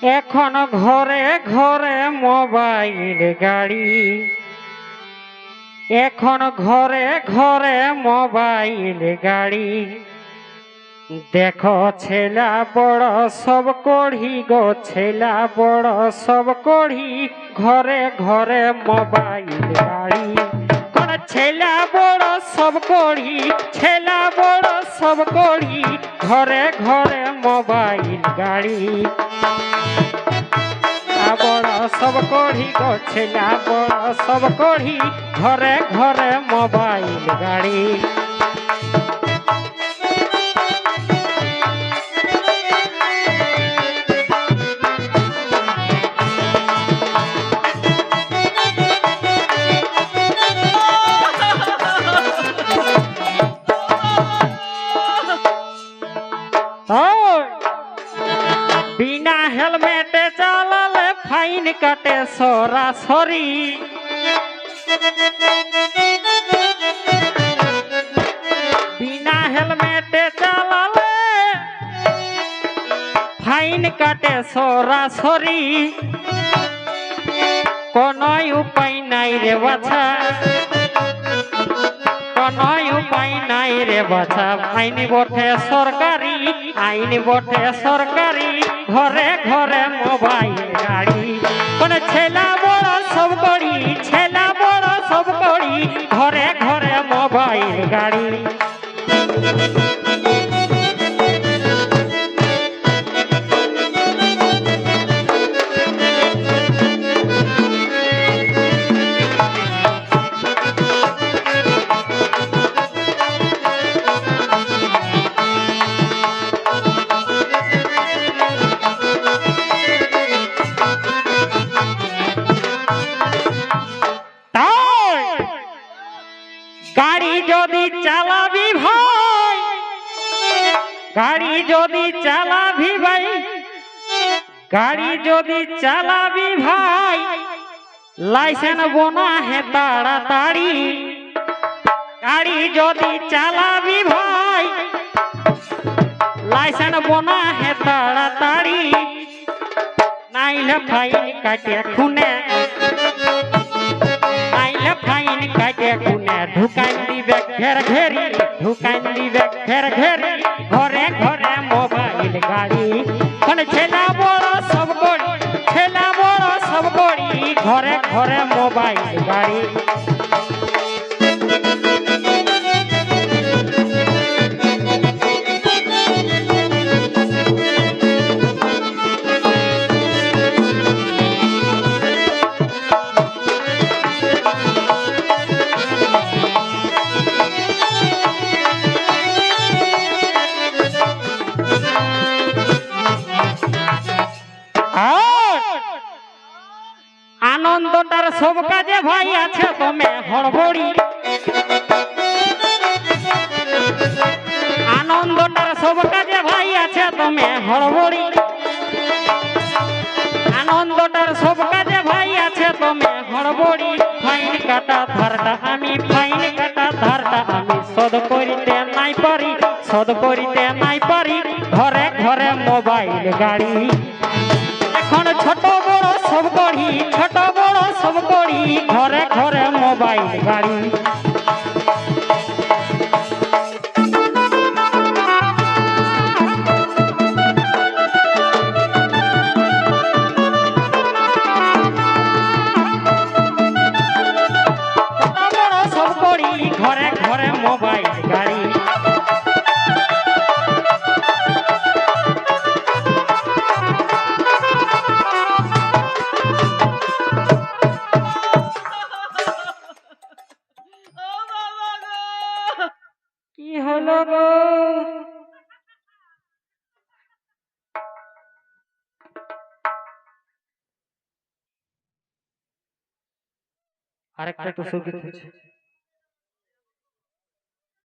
এখন ঘরে ঘরে মোবাইল গাড়ি, এখন ঘরে ঘরে মোবাইল গাড়ি। দেখো ছেলা বড় সব কড়ি গো, ছেলা বড় সব কড়ি, ঘরে ঘরে মোবাইল গাড়ি। কোন ছেলা বড় সব কড়ি, ছেলা বড় সব কড়ি, ঘরে ঘরে মোবাইল গাড়ি। বড় সব কড়ি গো, ছেলা বড় সব কড়ি, ঘরে ঘরে মোবাইল গাড়ি। बिना हेलमेट चालाले फाइन काटे सरासरी। बिना हेलमेट चालाले फाइन काटे सरासरी। कोनो उपाय नाई रे बाछा, কোনো উপায় নাই রে বাছা। আইন বটে সরকারি, আইন বটে সরকারি, ঘরে ঘরে মোবাইল গাড়ি। কোন ছেলা বড় সব করি, ছেলা বড় সব করি, ঘরে ঘরে মোবাইল গাড়ি। গাড়ি যদি চালাবি ভাই, গাড়ি যদি চালাবি ভাই, গাড়ি যদি চালাবি ভাই, লাইসেন্স বনা হে তাড়াতাড়ি। গাড়ি যদি চালাবি ভাই, লাইসেন্স বনা হে তাড়াতাড়ি। নাইলে ফাইন কাটে খুনে, নাইলে ফাইন কাটে খুনে, ঢুকাই দিবে ঘের ঘেরি, ঢুকাই দিবে ঘের ঘেরি, ঘরে ঘরে মোবাইল গাড়ি। কোন ছেলা বড় সব করি, ছেলা বড় সব করি, ঘরে ঘরে মোবাইল গাড়ি। আনন্দটার সব কাজে ভাই আছে তুমি হড়বড়ি, আনন্দটার সব কাজে ভাই আছে তুমি হড়বড়ি। আনন্দটার সব কাজে ভাই আছে তুমি হড়বড়ি। ফাইন কাটা ধারটা আমি, ফাইন কাটা ধারটা আমি শোধ করিতে নাই পারি, শোধ করিতে নাই পারি, ঘরে ঘরে মোবাইল গাড়ি। এখন ছোট বড় সব করি, ছোট বড় সব করি, ঘরে ঘরে মোবাইল গাড়ি। ছোট বড় সব করি, ঘরে ঘরে মোবাইল গাড়ি। কি হলো গো? আরেকটা একটু সঙ্গীত হচ্ছে।